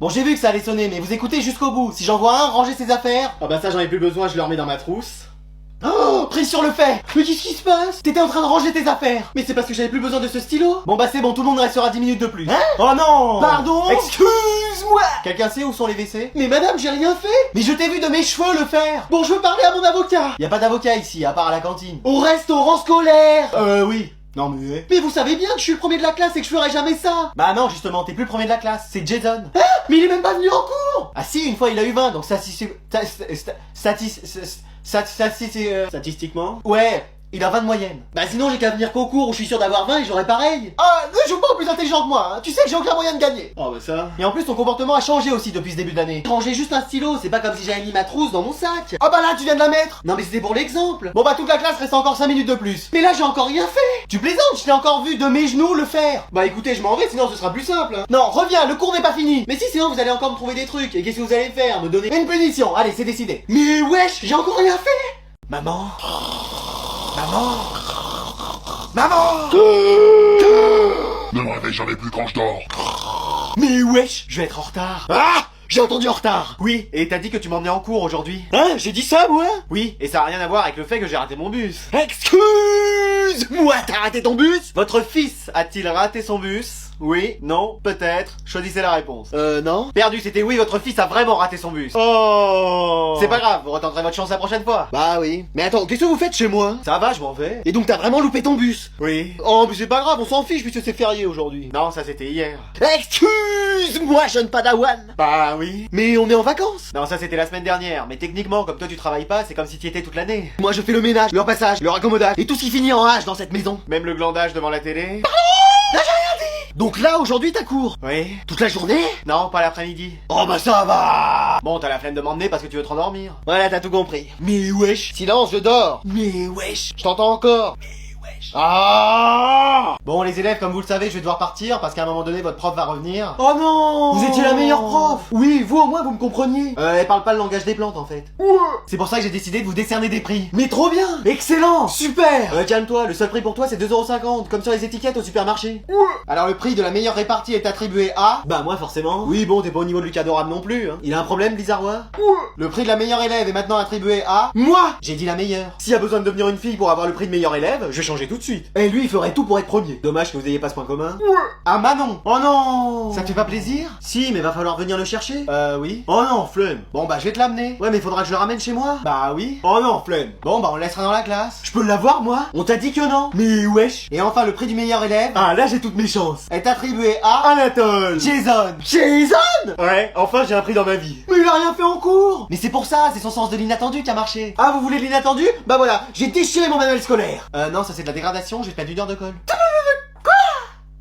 Bon, j'ai vu que ça allait sonner, mais vous écoutez jusqu'au bout. Si j'en vois un, rangez ses affaires. Ah bah ça j'en ai plus besoin, je le remets dans ma trousse. Oh, prise sur le fait. Mais qu'est-ce qui se passe? T'étais en train de ranger tes affaires. Mais c'est parce que j'avais plus besoin de ce stylo. Bon bah c'est bon, tout le monde restera 10 minutes de plus. Hein? Oh non. Pardon? Excuse-moi. Quelqu'un sait où sont les WC? Mais madame, j'ai rien fait. Mais je t'ai vu de mes cheveux le faire. Bon, je veux parler à mon avocat. Y a pas d'avocat ici, à part à la cantine. Au restaurant scolaire. Oui. Non mais... Mais vous savez bien que je suis le premier de la classe et que je ferai jamais ça. Bah non, justement, t'es plus le premier de la classe, c'est Jason. Hein? Mais il est même pas venu en cours. Ah si, une fois il a eu 20, donc Statistiquement. Ouais, il a 20 de moyenne. Bah sinon j'ai qu'à venir qu'au cours où je suis sûr d'avoir 20 et j'aurai pareil. Ah, ne joue pas plus intelligent que moi, hein. Tu sais que j'ai aucun moyen de gagner. Oh bah ça. Et en plus ton comportement a changé aussi depuis ce début d'année. Ranger juste un stylo, c'est pas comme si j'avais mis ma trousse dans mon sac. Ah bah là tu viens de la mettre. Non mais c'était pour l'exemple. Bon bah toute la classe reste encore 5 minutes de plus. Mais là j'ai encore rien fait. Tu plaisantes, je t'ai encore vu de mes genoux le faire. Bah écoutez, je m'en vais sinon ce sera plus simple. Non, reviens, le cours n'est pas fini. Mais si sinon vous allez encore me trouver des trucs. Et qu'est-ce que vous allez faire? Me donner... Une punition, allez c'est décidé. Mais wesh, j'ai encore rien fait. Maman. Maman. Maman. Ne me réveille jamais plus quand je dors. Mais wesh, je vais être en retard. Ah, j'ai entendu en retard. Oui, et t'as dit que tu m'emmenais en cours aujourd'hui. Hein, j'ai dit ça moi? Oui, et ça a rien à voir avec le fait que j'ai raté mon bus. Excuse-moi, t'as raté ton bus? Votre fils a-t-il raté son bus? Oui, non, peut-être. Choisissez la réponse. Non. Perdu, c'était oui, votre fils a vraiment raté son bus. Oh. C'est pas grave, vous retenterez votre chance la prochaine fois. Bah oui. Mais attends, qu'est-ce que vous faites chez moi? Ça va, je m'en vais. Et donc t'as vraiment loupé ton bus? Oui. Oh mais c'est pas grave, on s'en fiche puisque c'est férié aujourd'hui. Non, ça c'était hier. Excuse-moi, jeune padawan. Bah oui. Mais on est en vacances. Non, ça c'était la semaine dernière, mais techniquement, comme toi tu travailles pas, c'est comme si tu y étais toute l'année. Moi je fais le ménage, le repassage, le raccommodage et tout ce qui finit en H dans cette maison. Même le glandage devant la télé. Donc là aujourd'hui t'as cours? Oui. Toute la journée? Non, pas l'après-midi. Oh bah ça va. Bon, t'as la flemme de m'emmener parce que tu veux te rendormir. Voilà, t'as tout compris. Mais wesh. Silence, je dors. Mais wesh. Je t'entends encore. Ah! Bon les élèves, comme vous le savez, je vais devoir partir parce qu'à un moment donné votre prof va revenir. Oh non. Vous étiez la meilleure prof. Oui, vous au moins vous me compreniez. Elle parle pas le langage des plantes en fait. Ouais. C'est pour ça que j'ai décidé de vous décerner des prix. Mais trop bien. Excellent. Super. Calme-toi, le seul prix pour toi c'est 2,50€, comme sur les étiquettes au supermarché. Ouais. Alors le prix de la meilleure répartie est attribué à... Bah moi forcément. Oui bon, t'es pas au niveau de Lucas Dorame non plus, hein. Il a un problème, Blizzardois? Ouais. Le prix de la meilleure élève est maintenant attribué à... Moi. J'ai dit la meilleure. S'il y a besoin de devenir une fille pour avoir le prix de meilleure élève, je vais changer tout de suite. Et lui il ferait tout pour être premier. Dommage que vous ayez pas ce point commun. Ouais. Ah Manon. Oh non. Ça te fait pas plaisir? Si, mais va falloir venir le chercher. Oui. Oh non, flemme. Bon bah je vais te l'amener. Ouais mais faudra que je le ramène chez moi. Bah oui. Oh non, flemme. Bon bah on le laissera dans la classe. Je peux l'avoir moi? On t'a dit que non. Mais wesh. Et enfin le prix du meilleur élève Ah là j'ai toutes mes chances. est attribué à... Anatole. Jason. Jason. Ouais, enfin j'ai un prix dans ma vie. Mais il a rien fait en cours. Mais c'est pour ça, c'est son sens de l'inattendu qui a marché. Ah vous voulez de l'inattendu? Bah voilà, j'ai déchiré mon manuel scolaire. Non, ça c'est de la dégradation, j'ai perdu 1 heure de colle.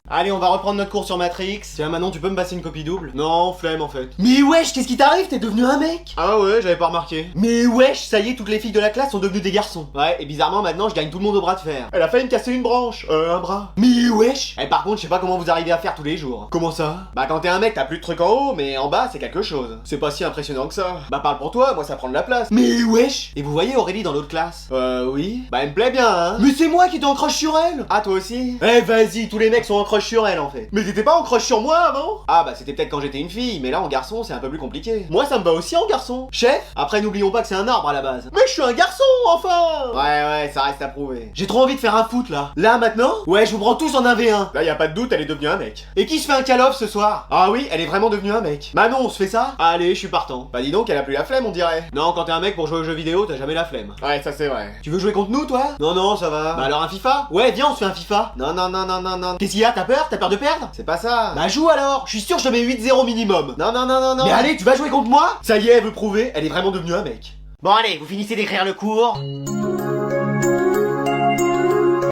Allez, on va reprendre notre cours sur Matrix. Tiens, Manon, tu peux me passer une copie double? Non, flemme en fait. Mais wesh, qu'est-ce qui t'arrive? T'es devenu un mec? Ah ouais, j'avais pas remarqué. Mais wesh, ça y est, toutes les filles de la classe sont devenues des garçons. Ouais, et bizarrement maintenant je gagne tout le monde au bras de fer. Elle a failli me casser une branche, un bras. Mais wesh. Et par contre, je sais pas comment vous arrivez à faire tous les jours. Comment ça? Bah quand t'es un mec, t'as plus de trucs en haut, mais en bas c'est quelque chose. C'est pas si impressionnant que ça. Bah parle pour toi, moi ça prend de la place. Mais wesh. Et vous voyez Aurélie dans l'autre classe? Oui. Bah elle me plaît bien, hein. Mais c'est moi qui t'en crush sur elle. Ah toi aussi? Eh vas-y, tous les mecs sont en crush sur elle en fait. Mais t'étais pas en crush sur moi avant? Ah bah c'était peut-être quand j'étais une fille, mais là en garçon c'est un peu plus compliqué. Moi ça me va aussi en garçon. Chef? Après n'oublions pas que c'est un arbre à la base. Mais je suis un garçon, enfin. Ouais, ça reste à prouver. J'ai trop envie de faire un foot là. Là maintenant? Ouais, je vous prends tous en 1v1. Là y a pas de doute, elle est devenue un mec. Et qui se fait un call-off ce soir? Ah oui, elle est vraiment devenue un mec. Manon, on se fait ça? Allez, je suis partant. Bah dis donc, elle a plus la flemme on dirait. Non, quand t'es un mec pour jouer aux jeux vidéo, t'as jamais la flemme. Ouais, ça c'est vrai. Tu veux jouer contre nous, toi? Non, ça va. Bah alors un FIFA? Ouais, viens, on se fait un FIFA. Non. Qu'est-ce qu'il y a? T'as peur? T'as peur de perdre? C'est pas ça. Bah joue alors. Je suis sûr que je te mets 8-0 minimum. Non. Mais allez, tu vas jouer contre moi? Ça y est, elle veut prouver, elle est vraiment devenue un mec. Bon allez, vous finissez d'écrire le cours.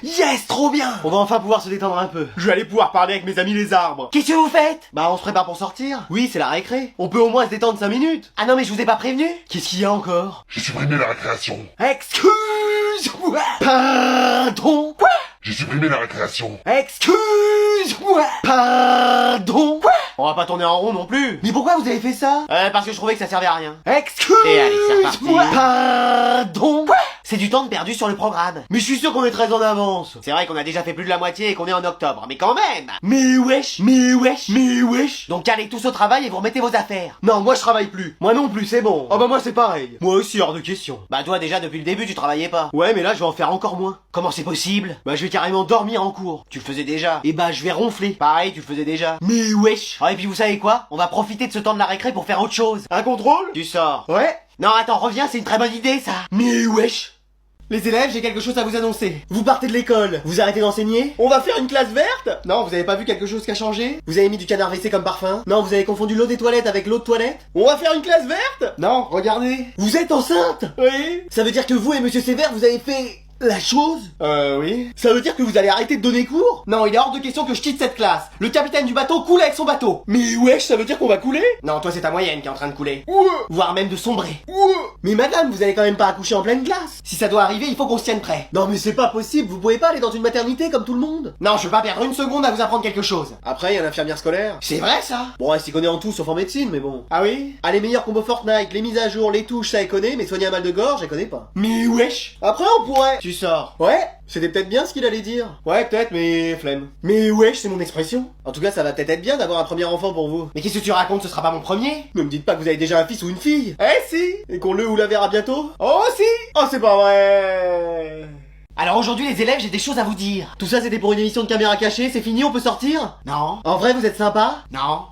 Yes, trop bien. On va enfin pouvoir se détendre un peu. Je vais aller pouvoir parler avec mes amis les arbres. Qu'est-ce que vous faites? Bah on se prépare pour sortir. Oui, c'est la récré. On peut au moins se détendre 5 minutes. Ah non mais je vous ai pas prévenu. Qu'est-ce qu'il y a encore? J'ai supprimé la récréation. Excuse-moi. Pardon. Quoi? J'ai supprimé la récréation. Excuse-moi. Pardon. Quoi? On va pas tourner en rond non plus. Mais pourquoi vous avez fait ça? Parce que je trouvais que ça servait à rien. Excuse. Et allez, c'est reparti. Pardon. Quoi? C'est du temps de perdu sur le programme. Mais je suis sûr qu'on est très en avance. C'est vrai qu'on a déjà fait plus de la moitié et qu'on est en octobre, mais quand même. Mais wesh. Donc allez tous au travail et vous remettez vos affaires. Non, moi je travaille plus. Moi non plus, c'est bon. Oh bah moi c'est pareil. Moi aussi, hors de question. Bah toi déjà depuis le début tu travaillais pas. Ouais, mais là je vais en faire encore moins. Comment c'est possible? Bah je vais carrément dormir en cours. Tu le faisais déjà. Et bah je vais ronfler. Pareil, tu le faisais déjà. Mais wesh. Ah et puis vous savez quoi? On va profiter de ce temps de la récré pour faire autre chose. Un contrôle? Tu sors. Ouais. Non attends, reviens, c'est une très bonne idée ça. Mais wesh. Les élèves, j'ai quelque chose à vous annoncer. Vous partez de l'école, vous arrêtez d'enseigner? On va faire une classe verte? Non, vous avez pas vu quelque chose qui a changé? Vous avez mis du canard WC comme parfum? Non, vous avez confondu l'eau des toilettes avec l'eau de toilette? On va faire une classe verte? Non, regardez. Vous êtes enceinte? Oui. Ça veut dire que vous et Monsieur Sévère, vous avez fait la chose? Oui. Ça veut dire que vous allez arrêter de donner cours? Non, il est hors de question que je quitte cette classe. Le capitaine du bateau coule avec son bateau. Mais wesh, ça veut dire qu'on va couler? Non, toi c'est ta moyenne qui est en train de couler. Ouh. Voire même de sombrer. Mais madame, vous allez quand même pas accoucher en pleine glace? Si ça doit arriver, il faut qu'on se tienne prêt. Non mais c'est pas possible, vous pouvez pas aller dans une maternité comme tout le monde? Non, je veux pas perdre une seconde à vous apprendre quelque chose. Après, il y a l'infirmière scolaire. C'est vrai ça? Bon, elle s'y connaît en tout sauf en médecine, mais bon. Ah oui? Ah, les meilleurs combos Fortnite, les mises à jour, les touches, ça elle connaît, mais soigner un mal de gorge, elle connaît pas. Mais wesh. Après, on pourrait... Tu sors. Ouais, c'était peut-être bien ce qu'il allait dire. Ouais, peut-être, mais flemme. Mais wesh, c'est mon expression. En tout cas, ça va peut-être être bien d'avoir un premier enfant pour vous. Mais qu'est-ce que tu racontes? Ce sera pas mon premier? Ne me dites pas que vous avez déjà un fils ou une fille. Eh si. Et qu'on le ou la verra bientôt. Oh si. Oh, c'est pas vrai. Alors aujourd'hui les élèves, j'ai des choses à vous dire. Tout ça, c'était pour une émission de caméra cachée, c'est fini, on peut sortir? Non. En vrai, vous êtes sympa? Non.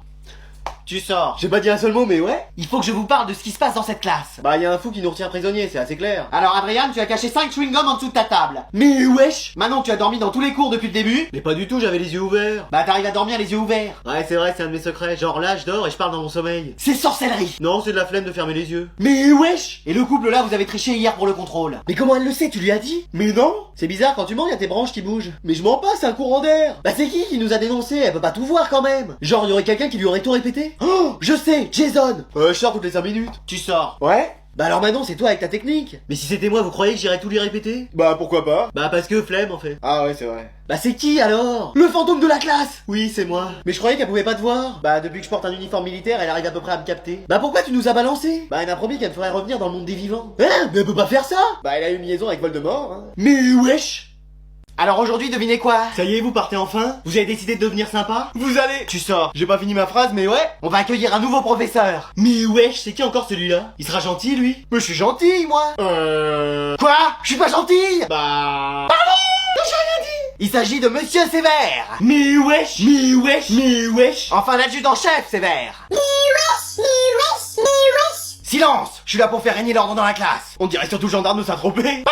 Tu sors. J'ai pas dit un seul mot, mais ouais. Il faut que je vous parle de ce qui se passe dans cette classe. Bah, y a un fou qui nous retient prisonniers, c'est assez clair. Alors Adrien, tu as caché 5 chewing-gums en dessous de ta table. Mais wesh. Maintenant tu as dormi dans tous les cours depuis le début. Mais pas du tout, j'avais les yeux ouverts. Bah t'arrives à dormir les yeux ouverts. Ouais, c'est vrai, c'est un de mes secrets. Genre là, je dors et je parle dans mon sommeil. C'est sorcellerie. Non, c'est de la flemme de fermer les yeux. Mais wesh. Et le couple là, vous avez triché hier pour le contrôle. Mais comment elle le sait? Tu lui as dit? Mais non. C'est bizarre, quand tu mens, y a tes branches qui bougent. Mais je mens pas, c'est un courant d'air. Bah c'est qui nous a dénoncé? Elle peut pas tout voir quand même. Genre, y aurait quelqu'un qui lui aurait tout répété? Oh, je sais, Jason. Je sors toutes les 5 minutes. Tu sors. Ouais. Bah alors Manon, c'est toi avec ta technique. Mais si c'était moi, vous croyez que j'irais tout lui répéter? Bah pourquoi pas? Bah parce que flemme en fait. Ah ouais, c'est vrai. Bah c'est qui alors? Le fantôme de la classe. Oui, c'est moi. Mais je croyais qu'elle pouvait pas te voir. Bah depuis que je porte un uniforme militaire, elle arrive à peu près à me capter. Bah pourquoi tu nous as balancé? Bah elle m'a promis qu'elle me ferait revenir dans le monde des vivants. Hein? Mais elle peut pas faire ça. Bah elle a eu une liaison avec Voldemort, hein. Mais wesh. Alors aujourd'hui, devinez quoi? Ça y est, vous partez enfin? Vous avez décidé de devenir sympa? Vous allez... Tu sors. J'ai pas fini ma phrase, mais ouais. On va accueillir un nouveau professeur. Mais wesh, c'est qui encore celui-là? Il sera gentil, lui? Mais je suis gentil, moi. Quoi? Je suis pas gentil. Bah... J'ai rien dit. Il s'agit de Monsieur Sévère. Mais wesh. Enfin l'adjudant-chef Sévère. Silence. Je suis là pour faire régner l'ordre dans la classe. On dirait surtout le gendarme de Saint-Tropez.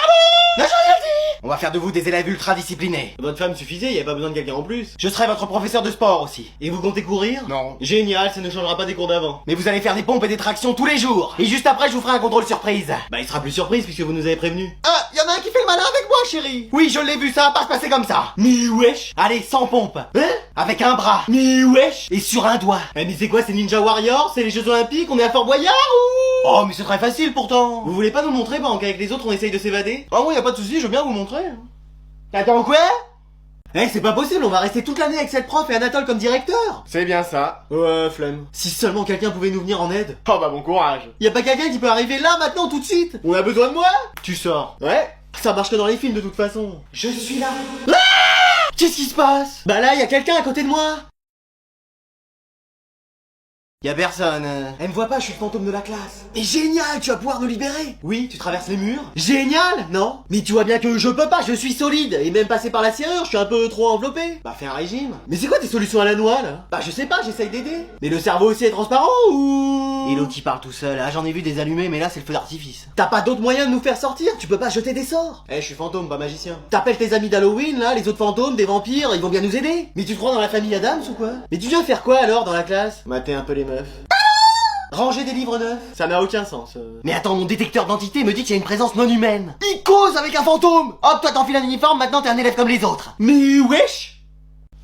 Non, j'ai rien dit. On va faire de vous des élèves ultra disciplinés. Votre femme suffisait, y avait pas besoin de quelqu'un en plus. Je serai votre professeur de sport aussi. Et vous comptez courir? Non. Génial, ça ne changera pas des cours d'avant. Mais vous allez faire des pompes et des tractions tous les jours. Et juste après, je vous ferai un contrôle surprise. Bah il sera plus surprise puisque vous nous avez prévenu. Ah, y'en a un qui fait le malin avec moi, chérie. Oui, je l'ai vu, ça va pas se passer comme ça. Mais wesh. Allez, sans pompe. Hein? Avec un bras. Mais wesh. Et sur un doigt. Eh mais c'est quoi, c'est Ninja Warrior? C'est les Jeux Olympiques? On est à Fort Boyard ou... Oh, mais c'est très facile pourtant. Vous voulez pas nous montrer pendant qu'avec les autres on essaye de s'évader? Ah oui, y a pas de souci, je veux bien vous montrer. Attends quoi? Eh c'est pas possible, on va rester toute l'année avec cette prof et Anatole comme directeur. C'est bien ça. Ouais, flemme. Si seulement quelqu'un pouvait nous venir en aide. Oh bah bon courage. Y a pas quelqu'un qui peut arriver là maintenant tout de suite? On a besoin de moi? Tu sors. Ouais. Ça marche que dans les films de toute façon. Je suis là. Qu'est-ce qui se passe? Bah là, y a quelqu'un à côté de moi. Y a personne. Elle me voit pas, je suis le fantôme de la classe. Mais génial, tu vas pouvoir nous libérer. Oui, tu traverses les murs. Génial, non? Mais tu vois bien que je peux pas, je suis solide. Et même passé par la serrure, je suis un peu trop enveloppé. Bah fais un régime. Mais c'est quoi tes solutions à la noix là? Bah je sais pas, j'essaye d'aider. Mais le cerveau aussi est transparent ou... Et l'autre qui parle tout seul. Ah, j'en ai vu des allumés, mais là c'est le feu d'artifice. T'as pas d'autre moyen de nous faire sortir? Tu peux pas jeter des sorts. Eh, je suis fantôme, pas magicien. T'appelles tes amis d'Halloween là, les autres fantômes, des vampires, ils vont bien nous aider. Mais tu te crois dans la famille Adams ou quoi? Mais tu viens faire quoi alors dans la classe? Mater un peu les meufs. Ranger des livres neufs. Ça n'a aucun sens. Mais attends, mon détecteur d'identité me dit qu'il y a une présence non humaine. Il cause avec un fantôme. Hop, toi t'enfiles un uniforme, maintenant t'es un élève comme les autres. Mais wesh.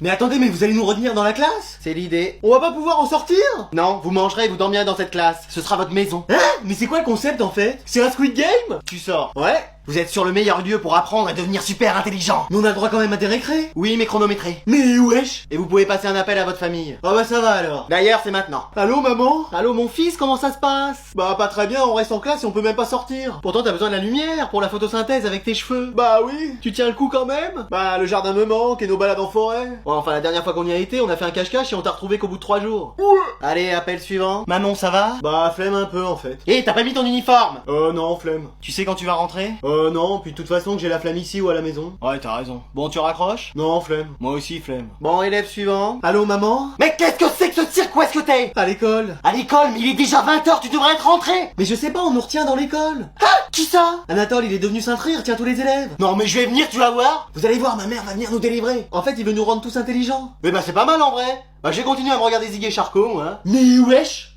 Mais attendez, mais vous allez nous retenir dans la classe? C'est l'idée. On va pas pouvoir en sortir? Non, vous mangerez et vous dormirez dans cette classe. Ce sera votre maison. Hein? Mais c'est quoi le concept en fait? C'est un Squid Game? Tu sors. Ouais. Vous êtes sur le meilleur lieu pour apprendre et devenir super intelligent. Mais on a le droit quand même à des récrés. Oui, mais chronométré. Mais wesh. Et vous pouvez passer un appel à votre famille. Ah bah ça va alors. D'ailleurs, c'est maintenant. Allô maman? Allô mon fils, comment ça se passe? Bah pas très bien, on reste en classe et on peut même pas sortir. Pourtant t'as besoin de la lumière pour la photosynthèse avec tes cheveux. Bah oui, tu tiens le coup quand même. Bah le jardin me manque et nos balades en forêt. Bon, enfin la dernière fois qu'on y a été, on a fait un cache-cache et on t'a retrouvé qu'au bout de 3 jours. Ouais. Allez, appel suivant. Manon, ça va? Bah flemme un peu en fait. Eh, t'as pas mis ton uniforme? Non, flemme. Tu sais quand tu vas rentrer? Non, puis de toute façon que j'ai la flamme ici ou à la maison. Ouais, t'as raison. Bon, tu raccroches? Non, flemme. Moi aussi, flemme. Bon, élève suivant. Allô maman? Mais qu'est-ce que c'est que ce cirque? Où est-ce que t'es? À l'école. À l'école, mais il est déjà 20h, tu devrais être rentré. Mais je sais pas, on nous retient dans l'école. Qui ça? Anatole, il est devenu Saint-Rire, tiens tous les élèves. Non mais je vais venir, tu vas voir. Vous allez voir, ma mère va venir nous délivrer. En fait, il veut nous rendre tous intelligents. Mais bah c'est pas mal en vrai. Bah j'ai continué à me regarder Ziggy et Charcot, moi. Mais wesh.